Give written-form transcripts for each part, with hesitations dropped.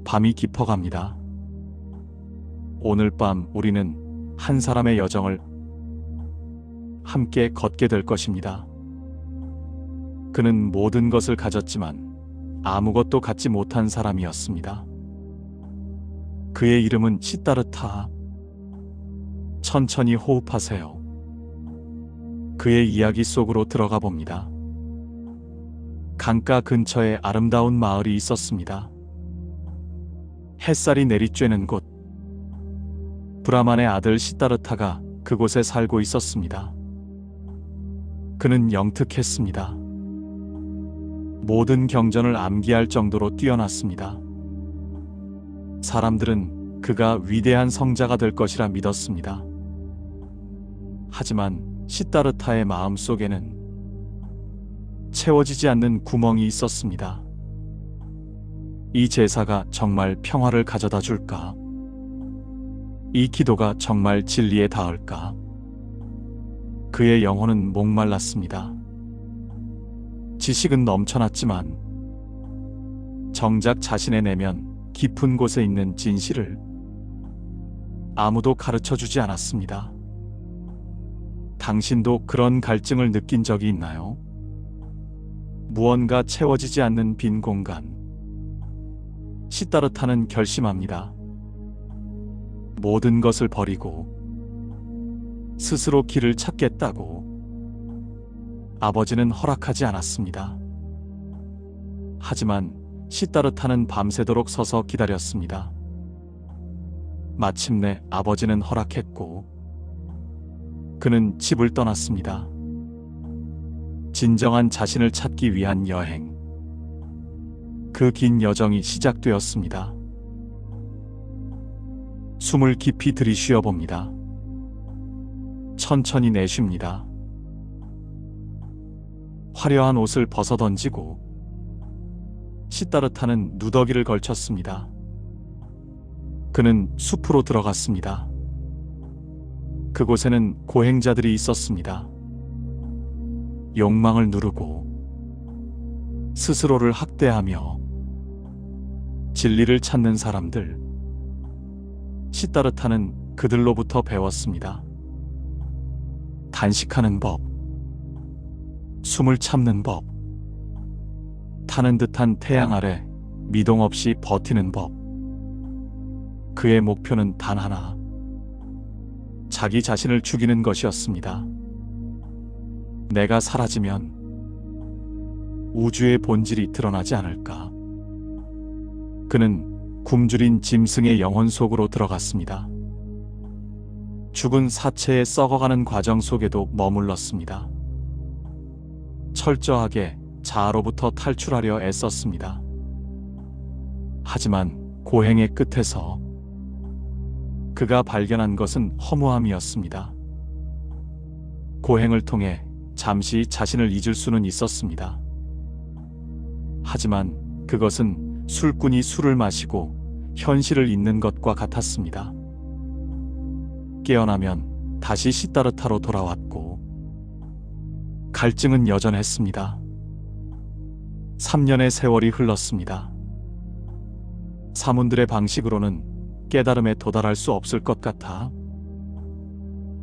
밤이 깊어갑니다. 오늘 밤 우리는 한 사람의 여정을 함께 걷게 될 것입니다. 그는 모든 것을 가졌지만 아무것도 갖지 못한 사람이었습니다. 그의 이름은 시다르타. 천천히 호흡하세요. 그의 이야기 속으로 들어가 봅니다. 강가 근처에 아름다운 마을이 있었습니다. 햇살이 내리쬐는 곳. 브라만의 아들 시다르타가 그곳에 살고 있었습니다. 그는 영특했습니다. 모든 경전을 암기할 정도로 뛰어났습니다. 사람들은 그가 위대한 성자가 될 것이라 믿었습니다. 하지만 시다르타의 마음 속에는 채워지지 않는 구멍이 있었습니다. 이 제사가 정말 평화를 가져다 줄까? 이 기도가 정말 진리에 닿을까? 그의 영혼은 목말랐습니다. 지식은 넘쳐났지만 정작 자신의 내면 깊은 곳에 있는 진실을 아무도 가르쳐주지 않았습니다. 당신도 그런 갈증을 느낀 적이 있나요? 무언가 채워지지 않는 빈 공간. 시다르타는 결심합니다. 모든 것을 버리고 스스로 길을 찾겠다고. 아버지는 허락하지 않았습니다. 하지만 시다르타는 밤새도록 서서 기다렸습니다. 마침내 아버지는 허락했고 그는 집을 떠났습니다. 진정한 자신을 찾기 위한 여행. 그 긴 여정이 시작되었습니다. 숨을 깊이 들이쉬어 봅니다. 천천히 내쉽니다. 화려한 옷을 벗어던지고 시다르타는 누더기를 걸쳤습니다. 그는 숲으로 들어갔습니다. 그곳에는 고행자들이 있었습니다. 욕망을 누르고 스스로를 학대하며 진리를 찾는 사람들. 시다르타는 그들로부터 배웠습니다. 단식하는 법, 숨을 참는 법, 타는 듯한 태양 아래 미동 없이 버티는 법. 그의 목표는 단 하나, 자기 자신을 죽이는 것이었습니다. 내가 사라지면 우주의 본질이 드러나지 않을까. 그는 굶주린 짐승의 영혼 속으로 들어갔습니다. 죽은 사체의 썩어가는 과정 속에도 머물렀습니다. 철저하게 자아로부터 탈출하려 애썼습니다. 하지만 고행의 끝에서 그가 발견한 것은 허무함이었습니다. 고행을 통해 잠시 자신을 잊을 수는 있었습니다. 하지만 그것은 술꾼이 술을 마시고 현실을 잊는 것과 같았습니다. 깨어나면 다시 시다르타로 돌아왔고 갈증은 여전했습니다. 3년의 세월이 흘렀습니다. 사문들의 방식으로는 깨달음에 도달할 수 없을 것 같아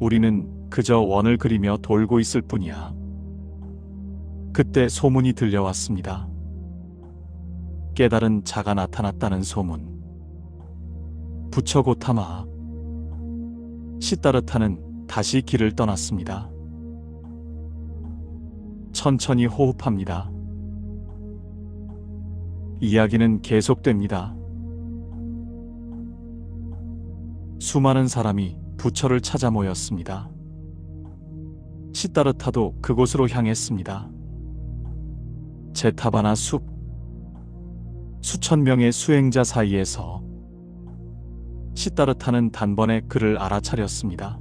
우리는 그저 원을 그리며 돌고 있을 뿐이야. 그때 소문이 들려왔습니다. 깨달은 자가 나타났다는 소문. 부처 고타마. 시다르타는 다시 길을 떠났습니다. 천천히 호흡합니다. 이야기는 계속됩니다. 수많은 사람이 부처를 찾아 모였습니다. 시다르타도 그곳으로 향했습니다. 제타바나 숲. 수천 명의 수행자 사이에서 시다르타는 단번에 그를 알아차렸습니다.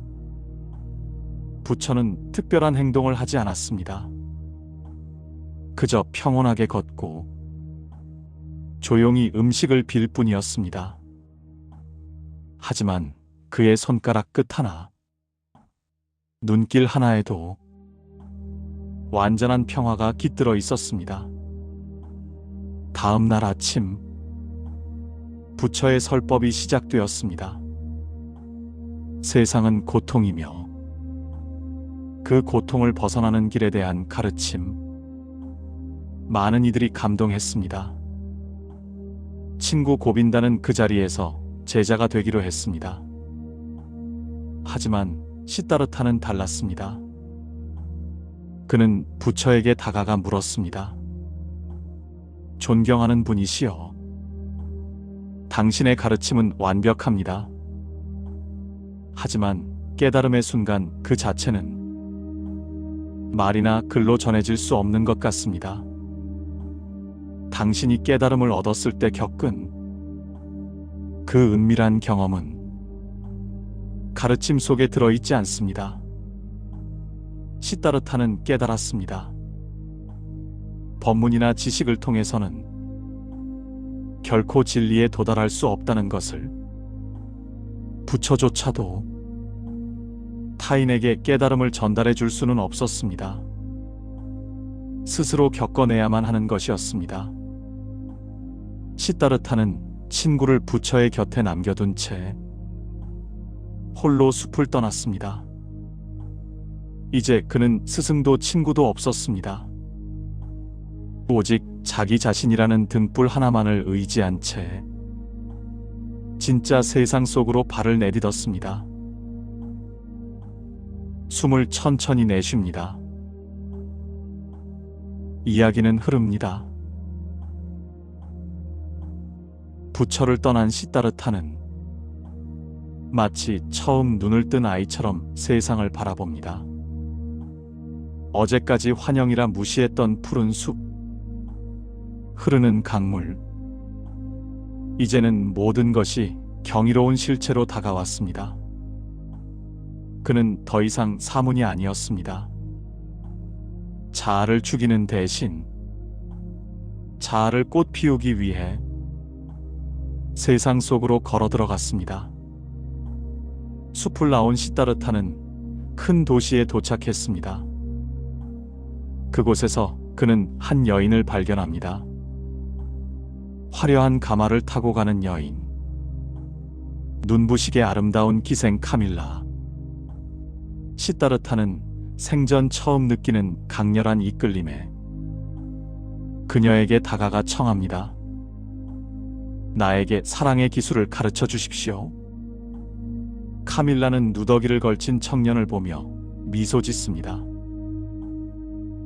부처는 특별한 행동을 하지 않았습니다. 그저 평온하게 걷고 조용히 음식을 빌 뿐이었습니다. 하지만 그의 손가락 끝 하나, 눈길 하나에도 완전한 평화가 깃들어 있었습니다. 다음 날 아침 부처의 설법이 시작되었습니다. 세상은 고통이며 그 고통을 벗어나는 길에 대한 가르침. 많은 이들이 감동했습니다. 친구 고빈다는 그 자리에서 제자가 되기로 했습니다. 하지만 시다르타는 달랐습니다. 그는 부처에게 다가가 물었습니다. 존경하는 분이시여, 당신의 가르침은 완벽합니다. 하지만 깨달음의 순간 그 자체는 말이나 글로 전해질 수 없는 것 같습니다. 당신이 깨달음을 얻었을 때 겪은 그 은밀한 경험은 가르침 속에 들어있지 않습니다. 시다르타는 깨달았습니다. 법문이나 지식을 통해서는 결코 진리에 도달할 수 없다는 것을. 부처조차도 타인에게 깨달음을 전달해 줄 수는 없었습니다. 스스로 겪어내야만 하는 것이었습니다. 시다르타는 친구를 부처의 곁에 남겨둔 채 홀로 숲을 떠났습니다. 이제 그는 스승도 친구도 없었습니다. 오직 자기 자신이라는 등불 하나만을 의지한 채 진짜 세상 속으로 발을 내딛었습니다. 숨을 천천히 내쉽니다. 이야기는 흐릅니다. 부처를 떠난 시다르타는 마치 처음 눈을 뜬 아이처럼 세상을 바라봅니다. 어제까지 환영이라 무시했던 푸른 숲, 흐르는 강물, 이제는 모든 것이 경이로운 실체로 다가왔습니다. 그는 더 이상 사문이 아니었습니다. 자아를 죽이는 대신 자아를 꽃 피우기 위해 세상 속으로 걸어 들어갔습니다. 숲을 나온 시다르타는 큰 도시에 도착했습니다. 그곳에서 그는 한 여인을 발견합니다. 화려한 가마를 타고 가는 여인. 눈부시게 아름다운 기생 카밀라. 시다르타는 생전 처음 느끼는 강렬한 이끌림에 그녀에게 다가가 청합니다. 나에게 사랑의 기술을 가르쳐 주십시오. 카밀라는 누더기를 걸친 청년을 보며 미소 짓습니다.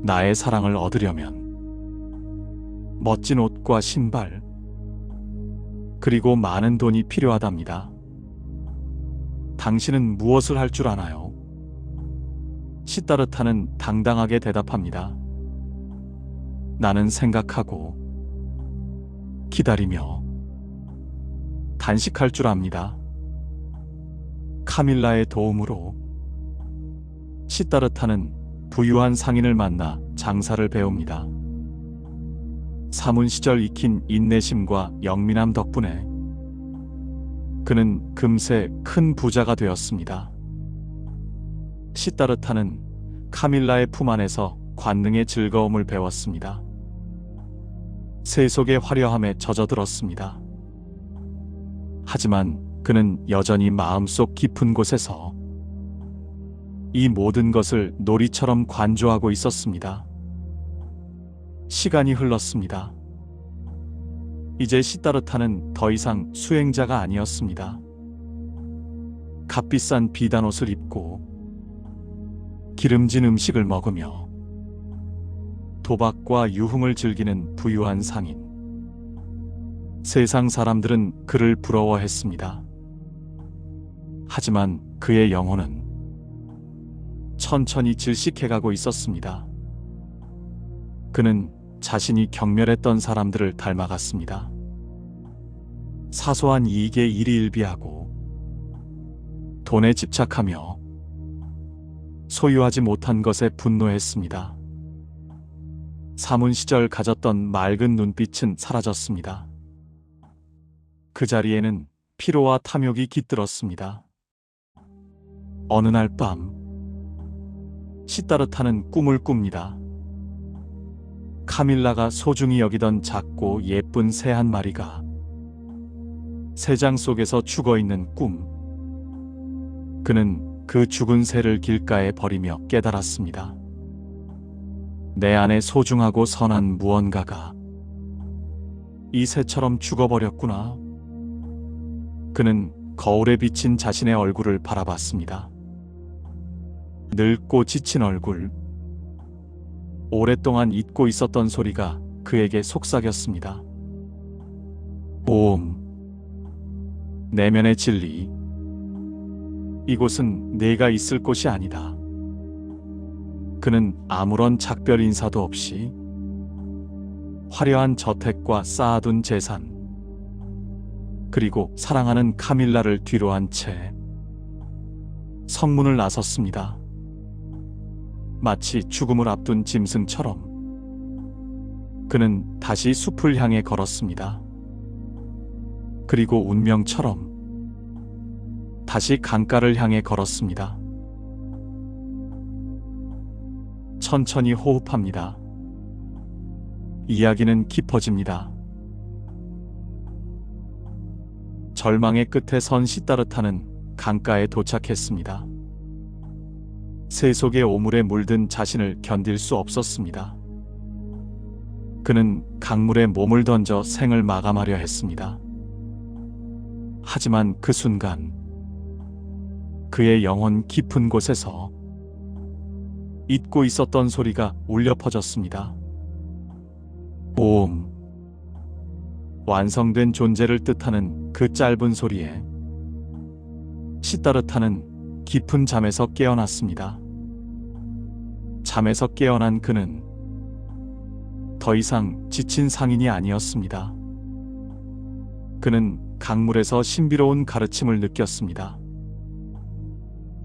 나의 사랑을 얻으려면 멋진 옷과 신발, 그리고 많은 돈이 필요하답니다. 당신은 무엇을 할 줄 아나요? 시다르타는 당당하게 대답합니다. 나는 생각하고 기다리며 단식할 줄 압니다. 카밀라의 도움으로 시다르타는 부유한 상인을 만나 장사를 배웁니다. 사문 시절 익힌 인내심과 영민함 덕분에 그는 금세 큰 부자가 되었습니다. 시다르타는 카밀라의 품 안에서 관능의 즐거움을 배웠습니다. 세속의 화려함에 젖어들었습니다. 하지만 그는 여전히 마음속 깊은 곳에서 이 모든 것을 놀이처럼 관조하고 있었습니다. 시간이 흘렀습니다. 이제 시다르타는 더 이상 수행자가 아니었습니다. 값비싼 비단옷을 입고 기름진 음식을 먹으며 도박과 유흥을 즐기는 부유한 상인. 세상 사람들은 그를 부러워했습니다. 하지만 그의 영혼은 천천히 질식해가고 있었습니다. 그는 자신이 경멸했던 사람들을 닮아갔습니다. 사소한 이익에 일희일비하고 돈에 집착하며 소유하지 못한 것에 분노했습니다. 사문 시절 가졌던 맑은 눈빛은 사라졌습니다. 그 자리에는 피로와 탐욕이 깃들었습니다. 어느 날 밤, 시다르타는 꿈을 꿉니다. 카밀라가 소중히 여기던 작고 예쁜 새 한 마리가 새장 속에서 죽어있는 꿈. 그는 그 죽은 새를 길가에 버리며 깨달았습니다. 내 안에 소중하고 선한 무언가가 이 새처럼 죽어버렸구나. 그는 거울에 비친 자신의 얼굴을 바라봤습니다. 늙고 지친 얼굴. 오랫동안 잊고 있었던 소리가 그에게 속삭였습니다. 오음. 내면의 진리. 이곳은 내가 있을 곳이 아니다. 그는 아무런 작별 인사도 없이 화려한 저택과 쌓아둔 재산, 그리고 사랑하는 카밀라를 뒤로 한 채 성문을 나섰습니다. 마치 죽음을 앞둔 짐승처럼 그는 다시 숲을 향해 걸었습니다. 그리고 운명처럼 다시 강가를 향해 걸었습니다. 천천히 호흡합니다. 이야기는 깊어집니다. 절망의 끝에 선 시다르타는 강가에 도착했습니다. 새 속의 오물에 물든 자신을 견딜 수 없었습니다. 그는 강물에 몸을 던져 생을 마감하려 했습니다. 하지만 그 순간 그의 영혼 깊은 곳에서 잊고 있었던 소리가 울려 퍼졌습니다. 오음. 완성된 존재를 뜻하는 그 짧은 소리에 시다르타는 깊은 잠에서 깨어났습니다. 잠에서 깨어난 그는 더 이상 지친 상인이 아니었습니다. 그는 강물에서 신비로운 가르침을 느꼈습니다.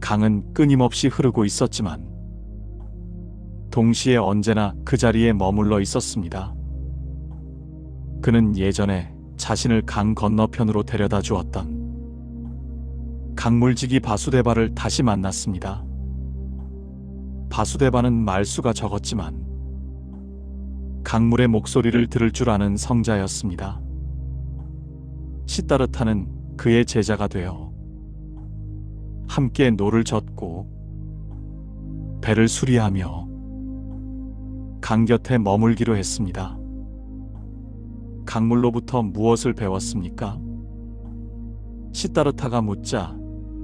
강은 끊임없이 흐르고 있었지만 동시에 언제나 그 자리에 머물러 있었습니다. 그는 예전에 자신을 강 건너편으로 데려다 주었던 강물지기 바수데바를 다시 만났습니다. 바수데바는 말수가 적었지만 강물의 목소리를 들을 줄 아는 성자였습니다. 시다르타는 그의 제자가 되어 함께 노를 젓고 배를 수리하며 강 곁에 머물기로 했습니다. 강물로부터 무엇을 배웠습니까? 시다르타가 묻자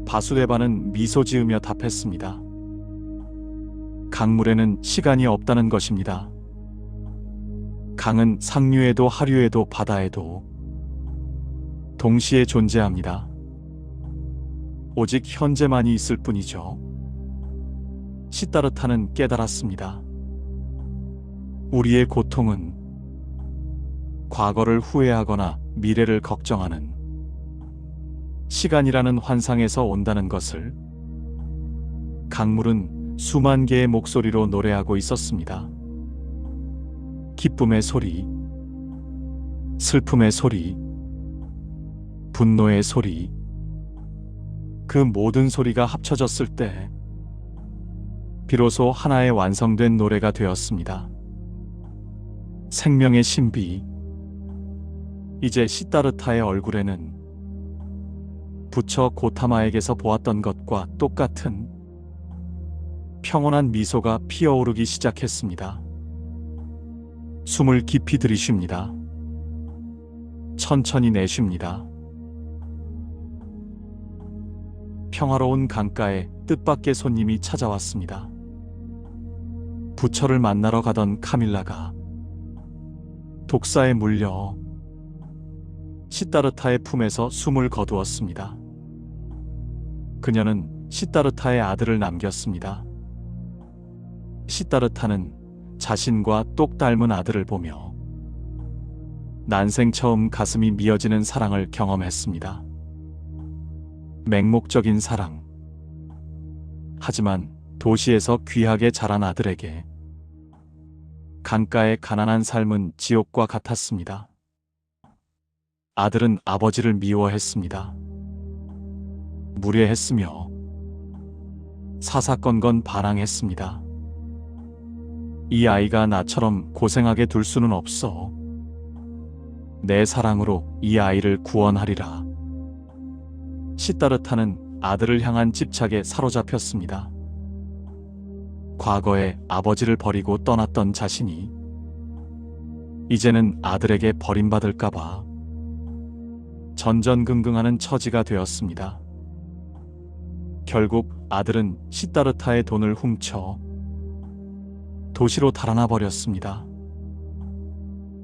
바수데바는 미소 지으며 답했습니다. 강물에는 시간이 없다는 것입니다. 강은 상류에도 하류에도 바다에도 동시에 존재합니다. 오직 현재만이 있을 뿐이죠. 시다르타는 깨달았습니다. 우리의 고통은 과거를 후회하거나 미래를 걱정하는 시간이라는 환상에서 온다는 것을. 강물은 수만 개의 목소리로 노래하고 있었습니다. 기쁨의 소리, 슬픔의 소리, 분노의 소리. 그 모든 소리가 합쳐졌을 때 비로소 하나의 완성된 노래가 되었습니다. 생명의 신비. 이제 시다르타의 얼굴에는 부처 고타마에게서 보았던 것과 똑같은 평온한 미소가 피어오르기 시작했습니다. 숨을 깊이 들이쉽니다. 천천히 내쉽니다. 평화로운 강가에 뜻밖의 손님이 찾아왔습니다. 부처를 만나러 가던 카밀라가 독사에 물려 시다르타의 품에서 숨을 거두었습니다. 그녀는 시다르타의 아들을 남겼습니다. 시다르타는 자신과 똑 닮은 아들을 보며 난생 처음 가슴이 미어지는 사랑을 경험했습니다. 맹목적인 사랑. 하지만 도시에서 귀하게 자란 아들에게 강가의 가난한 삶은 지옥과 같았습니다. 아들은 아버지를 미워했습니다. 무례했으며 사사건건 반항했습니다. 이 아이가 나처럼 고생하게 둘 수는 없어. 내 사랑으로 이 아이를 구원하리라. 시다르타는 아들을 향한 집착에 사로잡혔습니다. 과거에 아버지를 버리고 떠났던 자신이 이제는 아들에게 버림받을까봐 전전긍긍하는 처지가 되었습니다. 결국 아들은 시다르타의 돈을 훔쳐 도시로 달아나 버렸습니다.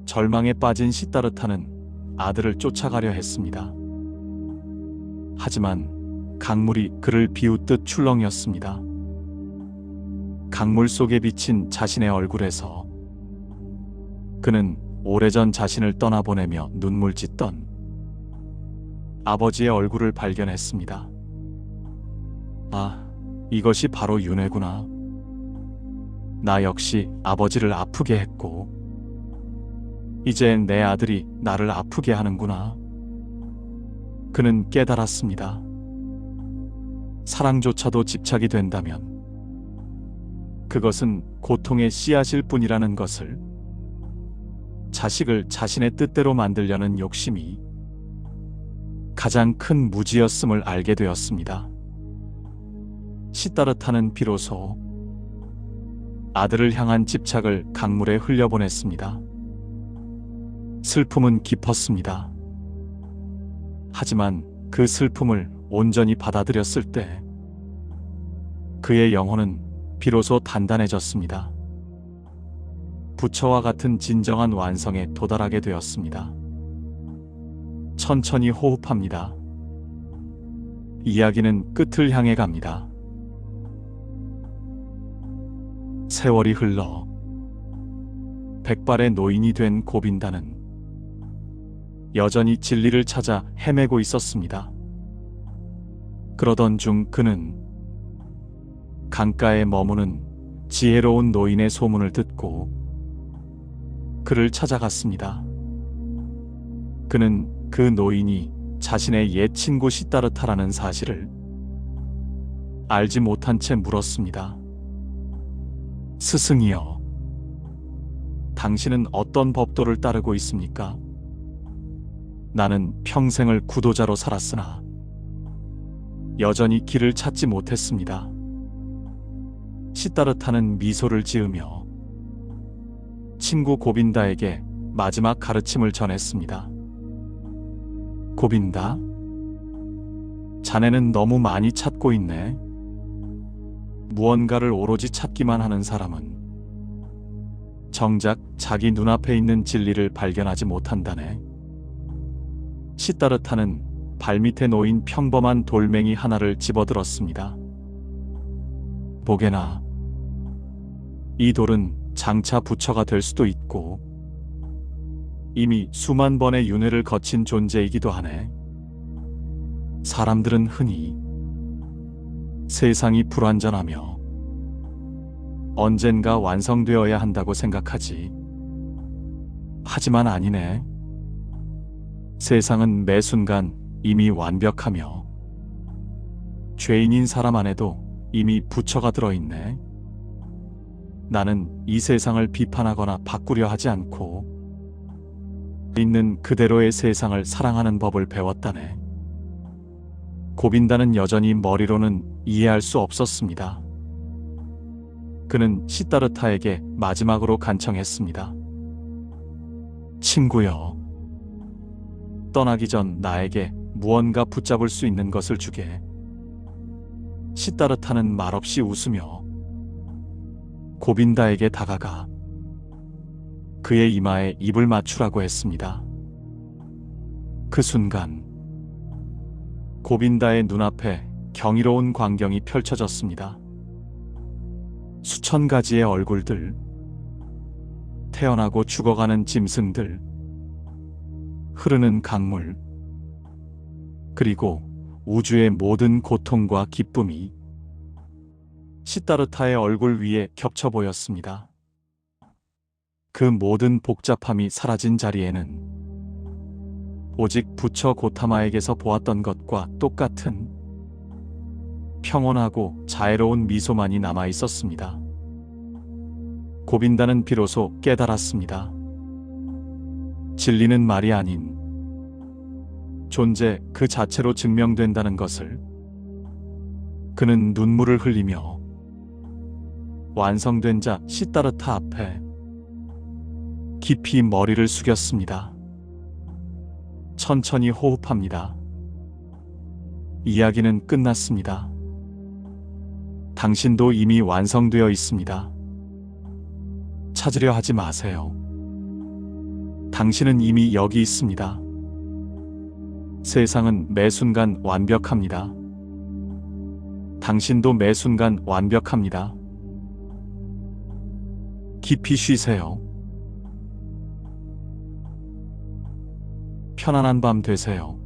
절망에 빠진 시다르타는 아들을 쫓아가려 했습니다. 하지만 강물이 그를 비웃듯 출렁였습니다. 강물 속에 비친 자신의 얼굴에서 그는 오래전 자신을 떠나보내며 눈물 짓던 아버지의 얼굴을 발견했습니다. 아, 이것이 바로 윤회구나. 나 역시 아버지를 아프게 했고 이제 내 아들이 나를 아프게 하는구나. 그는 깨달았습니다. 사랑조차도 집착이 된다면 그것은 고통의 씨앗일 뿐이라는 것을, 자식을 자신의 뜻대로 만들려는 욕심이 가장 큰 무지였음을 알게 되었습니다. 시다르타는 비로소 아들을 향한 집착을 강물에 흘려보냈습니다. 슬픔은 깊었습니다. 하지만 그 슬픔을 온전히 받아들였을 때 그의 영혼은 비로소 단단해졌습니다. 부처와 같은 진정한 완성에 도달하게 되었습니다. 천천히 호흡합니다. 이야기는 끝을 향해 갑니다. 세월이 흘러 백발의 노인이 된 고빈다는 여전히 진리를 찾아 헤매고 있었습니다. 그러던 중 그는 강가에 머무는 지혜로운 노인의 소문을 듣고 그를 찾아갔습니다. 그는 그 노인이 자신의 옛 친구 시다르타라는 사실을 알지 못한 채 물었습니다. 스승이여, 당신은 어떤 법도를 따르고 있습니까? 나는 평생을 구도자로 살았으나 여전히 길을 찾지 못했습니다. 시다르타는 미소를 지으며 친구 고빈다에게 마지막 가르침을 전했습니다. 고빈다, 자네는 너무 많이 찾고 있네. 무언가를 오로지 찾기만 하는 사람은 정작 자기 눈앞에 있는 진리를 발견하지 못한다네. 시다르타는 발밑에 놓인 평범한 돌멩이 하나를 집어들었습니다. 보게나, 이 돌은 장차 부처가 될 수도 있고 이미 수만 번의 윤회를 거친 존재이기도 하네. 사람들은 흔히 세상이 불완전하며 언젠가 완성되어야 한다고 생각하지. 하지만 아니네. 세상은 매 순간 이미 완벽하며 죄인인 사람 안에도 이미 부처가 들어있네. 나는 이 세상을 비판하거나 바꾸려 하지 않고 있는 그대로의 세상을 사랑하는 법을 배웠다네. 고빈다는 여전히 머리로는 이해할 수 없었습니다. 그는 시다르타에게 마지막으로 간청했습니다. 친구여, 떠나기 전 나에게 무언가 붙잡을 수 있는 것을 주게. 시다르타는 말없이 웃으며 고빈다에게 다가가 그의 이마에 입을 맞추라고 했습니다. 그 순간 고빈다의 눈앞에 경이로운 광경이 펼쳐졌습니다. 수천 가지의 얼굴들, 태어나고 죽어가는 짐승들, 흐르는 강물, 그리고 우주의 모든 고통과 기쁨이 시다르타의 얼굴 위에 겹쳐 보였습니다. 그 모든 복잡함이 사라진 자리에는 오직 부처 고타마에게서 보았던 것과 똑같은 평온하고 자애로운 미소만이 남아 있었습니다. 고빈다는 비로소 깨달았습니다. 진리는 말이 아닌 존재 그 자체로 증명된다는 것을. 그는 눈물을 흘리며 완성된 자 시다르타 앞에 깊이 머리를 숙였습니다. 천천히 호흡합니다. 이야기는 끝났습니다. 당신도 이미 완성되어 있습니다. 찾으려 하지 마세요. 당신은 이미 여기 있습니다. 세상은 매 순간 완벽합니다. 당신도 매 순간 완벽합니다. 깊이 쉬세요. 편안한 밤 되세요.